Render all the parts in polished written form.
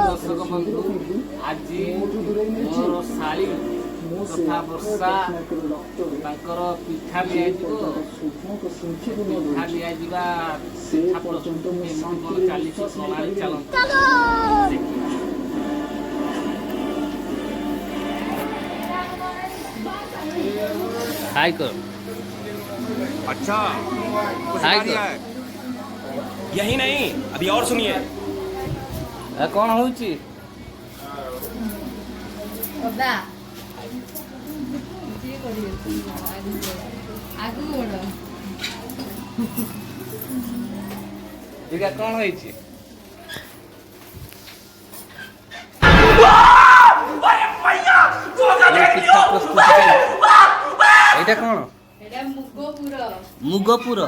दर्शक बंधु आज मोर शाली तथा वर्षा पिठा दिया हाय कर अच्छा हाय कर यही नहीं अभी और सुनिए कौन होची ओदा जे करियो आगु बड़ एका कौन होईची एटा कौन एटा मुगपुर मुगपुर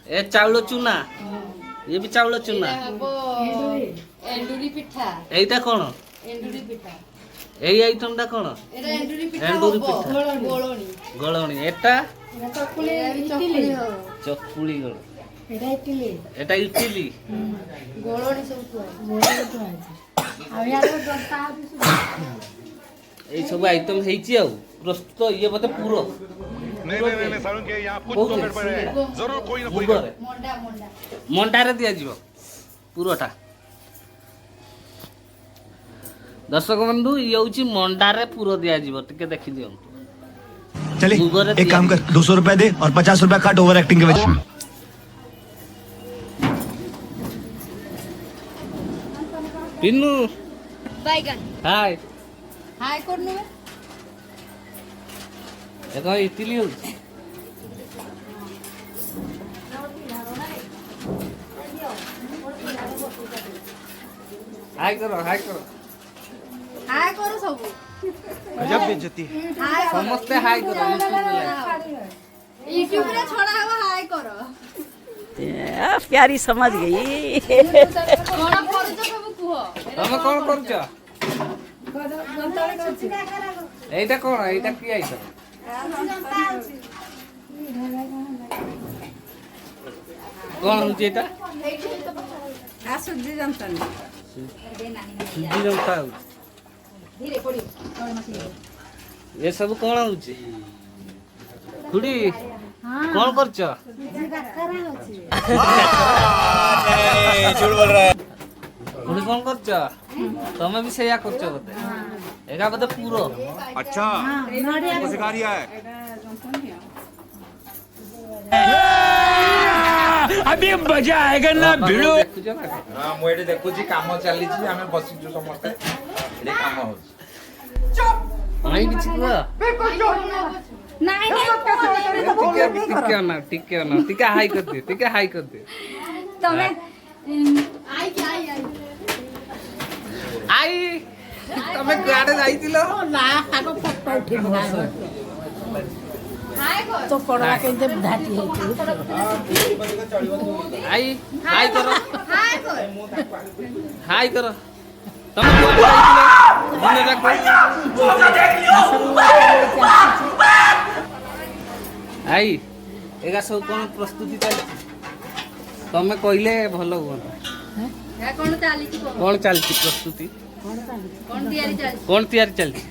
ए चाउल चूना ये भी चाउल चूना एंडुरी पिठा एटा कौन एंडुरी पिठा एई आइटम दा कौन एटा एंडुरी पिठा एंडुरी पिठा गोळणी गळणी एटा चकुली चकुली चकुली गळ एटा इडली गोळणी सब गोळणी तो आज आ यार दस्ता এই सब आइटम हेची आ प्रस्तुत ये बते पूरो नहीं सारुण के यहाँ कुछ तो गड़बड़ है जरूर कोई ना कोई मोंडा मंडा रे दिया जीव पूरोटा दर्शक बंधु ये होची मंडा रे पूरो दिया जीव टिके देखि दियो चले एक काम कर 200 रुपए दे और 50 रुपए काट ओवर एक्टिंग के वजह पिन्नू बैगन हाय हाय करनु देखो इडली हो हाय करो हाय करो सब गजब बेइज्जती हाय समस्त हाय करो यूट्यूब रे छोड़ा हवा हाय करो प्यारी समझ गई कोन करू सब कुहो तमे कोन करछ এইটা কোন এইটা কি আইছো কোন হচ্ছে এটা सुजी जनतन सुजी जंता धीरे पड़ी ये सब कोन होची खुडी कोन करछ झूठ बोल रहा है खुडी कोन करछ तमे भी सेया करछ बते एका बते पूरो अच्छा तो सिखा रिया है अभी मजा आएगा ना भिड़ो हां मु एडी देखुची काम चली छी हमें बसिचु समस्त एडी काम हो आई किछि को नहीं टिके ना हाई कर दे तमे आई आई तमे गाडे जाईतिलो हाय कर तो पड़वा के जब धाटी है आई हाय करो हाय करो तमे गाडे जाईतिलो आई एगा सब कोन प्रस्तुति चली तमे कहले भलो हुआ है कोन चाली छी कोन चलती प्रस्तुति कोन तैयारी चलती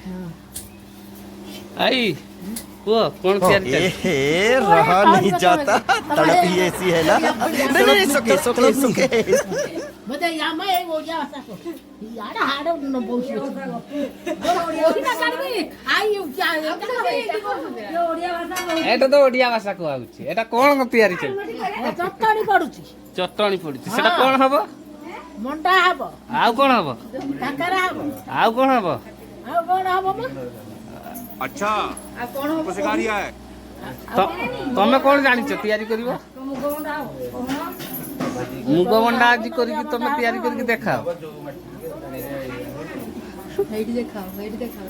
आई को कोन तैयारी चलती रहा नहीं जाता तड़प ही ऐसी है ना नहीं सोके बदे यामा ए हो गया ऐसा को यार हाड़ न बहुत ओही ना करबी आई क्या ओडिया भाषा एटा तो ओडिया भाषा को आउची एटा कोन तैयारी चलती चटणी पडुची चटणी पड़ती सेटा कोन हबो मंडा हबो आउ कोन हबो काकरा हबो आउ कोन हबो आ कोन हबो म अच्छा आ कोन तो सिखा रिया है तमे कोन जानिछ तैयारी करबो मुग मंडा आज करके तमे तैयारी करके देखाओ हेडी देखाओ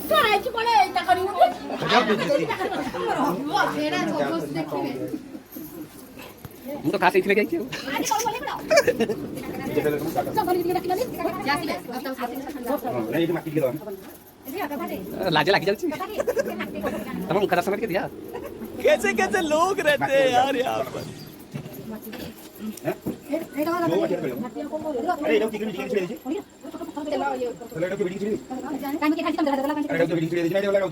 तो आज कोले एटा करियो गजब बेइज्जती फेरा जोस देखिबे हम तो खाते इतने गई क्यों आज कोल बोले बड़ा सब बड़ी रखना नहीं जासिले अब तो खाते नहीं ये माटी के दो लाजे लागी चलती तम उनका समझ के दिया कैसे कैसे लोग रहते हैं यार यहाँ पर अरे एटा चिकन चिकन छिड़े दे चलो एटा बिडी छिड़े अरे एटा बिडी छिड़े दे नहीं वाला एटा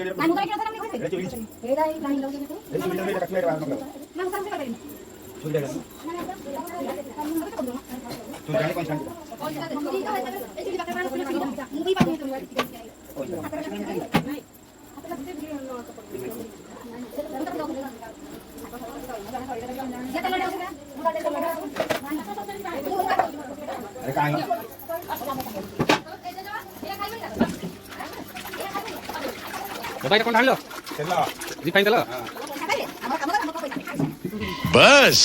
चिकन तू जाने कौन सा अरे कहां है भाई कौन ढाल लो चला रिफाइन चलो बस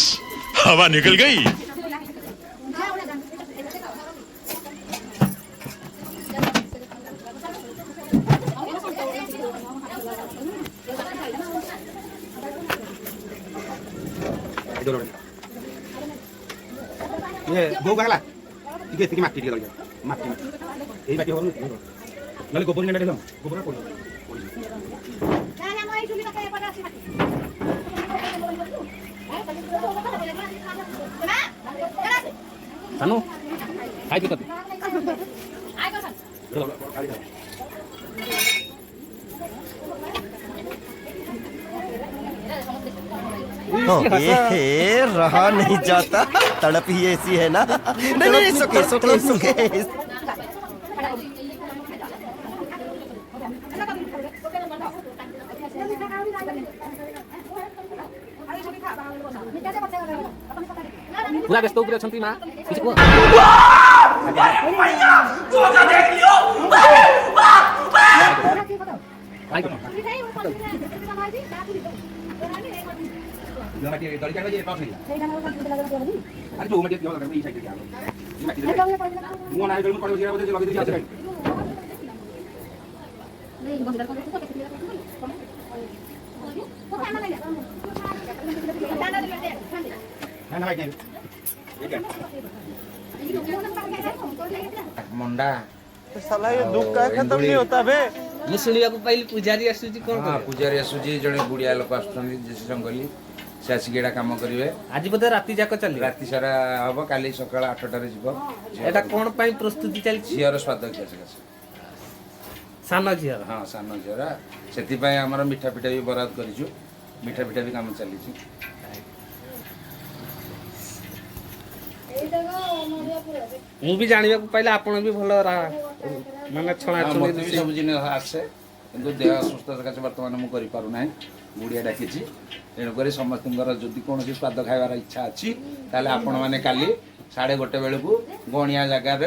हवा निकल गई। ये गो गाला ठीक माटी ठीक लगे माटी এই বাটি হল নালে গোবর নিয়ে দিলাম গোবর পড়ল सानू खाई दिक्कत ये रहा नहीं जाता तड़प ही ऐसी है ना नहीं नहीं इट्स ओके पूरा व्यस्त पूरे छंती मां किसी को आई को माटी दड़ी का ये पास नहीं अरे जो माटी दियो लगा ई साइड के ये माटी मो ना गल पड़ो जे लगे दे आसे ना भाई मंडा साला ये दुख का खत्म नहीं होता बे ମୁଁ ଶୁଣିବାକୁ ପାଇଲି ପୂଜାରୀ ଆସୁଛି କଣ हाँ କରିବେ? पूजारी आसूची जड़े गुड़िया लोक आसुच्चंदी जेसी जंगली से आसिक एटा काम करिवे ଆଜି ବୋଧେ ରାତି ଯାକ ଚାଲିବ राति सारा हब काली सकाळ 8टारे जीव ଏଟା କଣ ପାଇଁ ପ୍ରସ୍ତୁତି ଚାଲିଛି झियर स्वाद कैसे ସାନ ଝିଅର हाँ सान झियर से आमर मिठा पिठा भी बराद करूँ मिठा पिठा भी काम चली ମୁଁ ବି ଜାଣିବାକୁ ପାଇଲି ଆପଣ ବି ଭଲ ମାନେ ଛଣା मत भी सब जिन आसे कि देह असुस्थ सकाशे बर्तमान मुझे करना गुड़िया डाकी तेणुक समस्त जदि कौन स्वाद खाइबार इच्छा अच्छी ताले आपण मैंने काली 1:30 बेलू गणिया जगार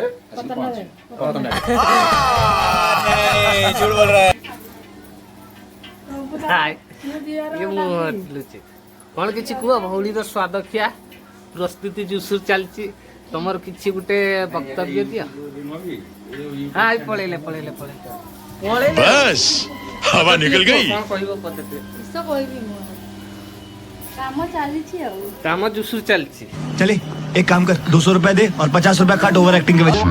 कौन किसी कुह भौलीर स्वाद खिया प्रस्तुति जुसुर चलती तुमर किसी गोटे वक्तव्य दिया हाँ पलैले पलैले पलैले बस हवा निकल गई। कौन कहबो पद्धति କିସ କହିବି ମୁଁ କାମ ଚାଲିଛି ଆଉ काम जुसुर चलती चले एक काम कर 200 रुपए दे और 50 रुपए काट ओवर एक्टिंग के वजह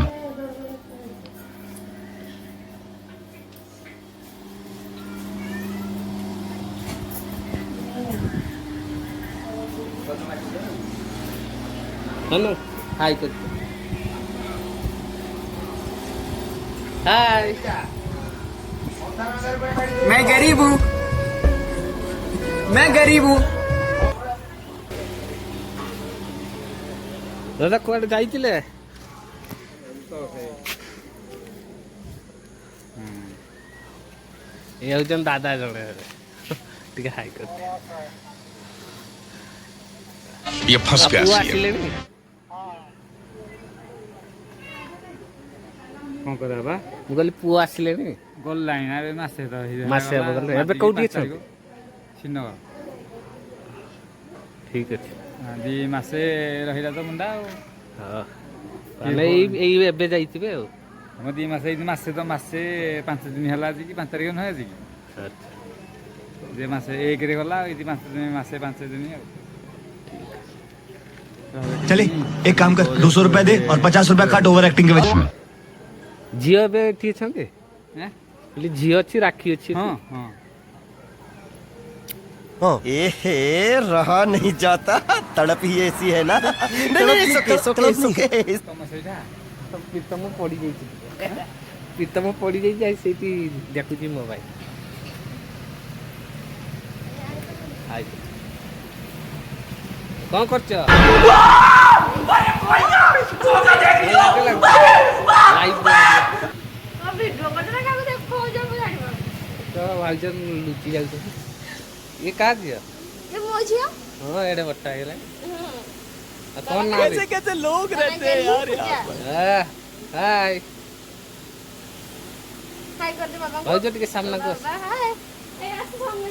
है ना हाय कर हाय मैं गरीब हूँ दादा कुआडे जाइतिले ये होजन दादा जणे ठीक हाय करते ये फंस गया पुआ सीएम। आसिलेनी कौन कर बा ମୁଁ କହିଲି ପୁଅ ଆସିଲେନି गलाइन अबे मासे तो मासे अब गले। ଏବେ କୋଉଠି ଅଛନ୍ତି? श्रीनगर ଠିକ ଅଛି दी मासे रहिला तो मुंडा ହଁ ତାହେଲେ ଏଇ ଏବେ ଯାଇଥିବେ ଆଉ हम दी मासे तो मासे 5 दिन हला जी की 5 तारिख न है जी ଆଚ୍ଛା। जे मासे 1 रे गला इदी 5 दिन मासे 5 दिन है चले एक काम कर 200 रुपए दे और 50 रुपए काट ओवर एक्टिंग के वजह ଝିଅ ଏବେ ଏଠି ଅଛନ୍ତି हैं କହିଲି ଝିଅ ଅଛି ରାକ୍ଷୀ ଅଛି हां हां ए रहा नहीं जाता तड़प ही ऐसी है ना नहीं ତମ ସେଇଟା ପ୍ରୀତମ ପଡ଼ିଯାଇଛି ପ୍ରୀତମ ପଡ଼ିଯାଇଛି ଆଉ ସେଇଠି ଦେଖୁଛି ମୋବାଇଲ। କଣ କରୁଛ? ଭାଉଜ ଲୁଚି ଯାଉଛନ୍ତି। ଇଏ କାହା ଝିଅ? ହଁ ଏଡେ ବଟା ହେଇଗଲା। कौन ना कैसे कैसे लोग रहते हैं यार हाय हाय कर दे बाबा भाई के सामने को हाय ए आस सामने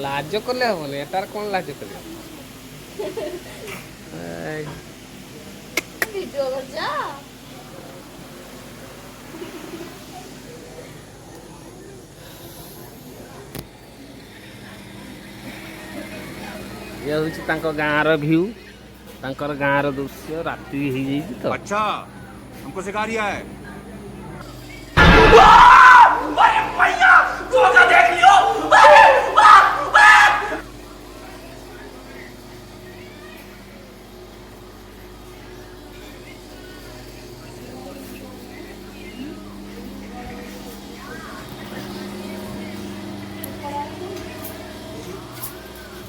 लाज करले हमने एटार कोन लाज करले वीडियो कर जा ये होची तांको गाँर व्यू तांकर गाँर दृश्य राति हो जाई तो अच्छा हमको सिखा रिया है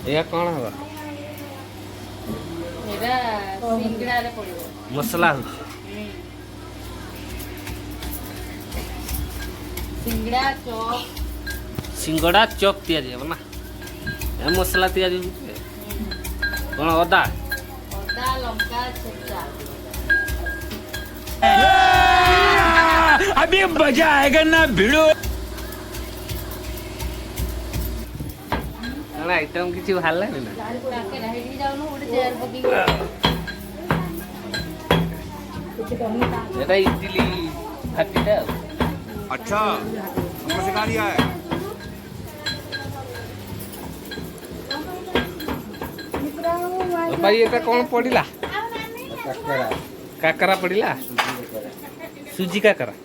ये कौन होगा एरा सिंगड़ा रे पड़ियो मसला हो सिंगड़ा चॉप सिंगड़ा चॉप तैयारी है ना ये मसला तैयारी कौन अदा अदा लंका छुटा अभी मजा आएगा ना भिड़ो आइटम किसी ভাল লাগে না डाके रही जाउनो ओडे चेयर पकी এটা ইডলি ভাতিটা अच्छा हमको सिखा रिया है भाई এটা কোন পড়িলা কাকরা পড়িলা সুজি কাকরা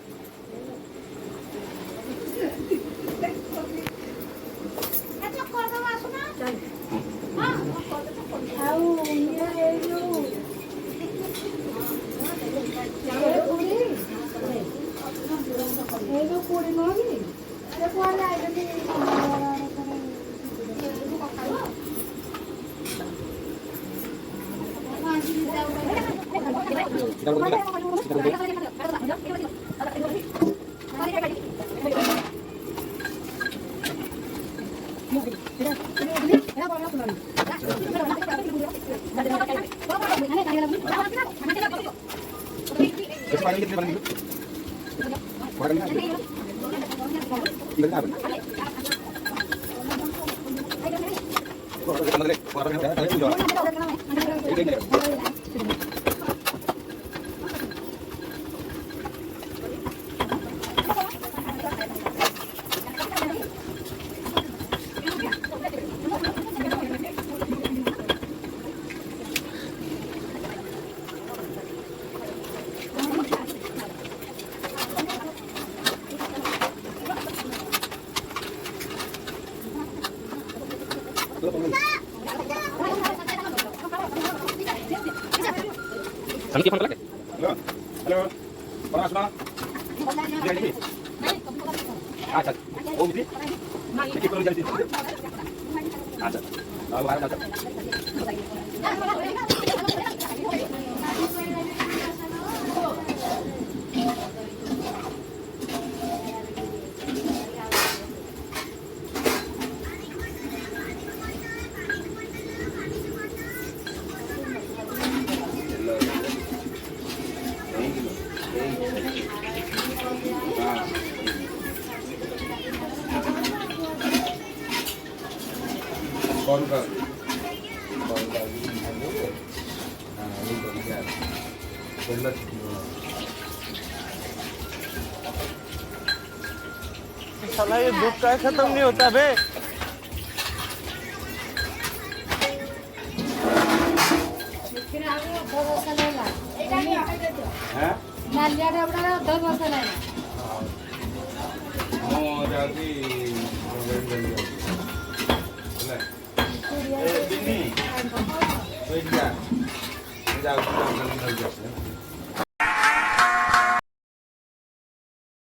Kami kira lagi. हेलो कौन सुना अच्छा ओ मिली देखिए कौन जाती अच्छा आओ आ जाओ कौन का साला ये दुख का खत्म नहीं होता बे फिर आगे 10 वर्ष लेला हैं नालिया ढबड़ा 10 वर्ष लेला मो जाती बिन्नी, बैठ जा। मैं जाऊँ, धरिकी आसे।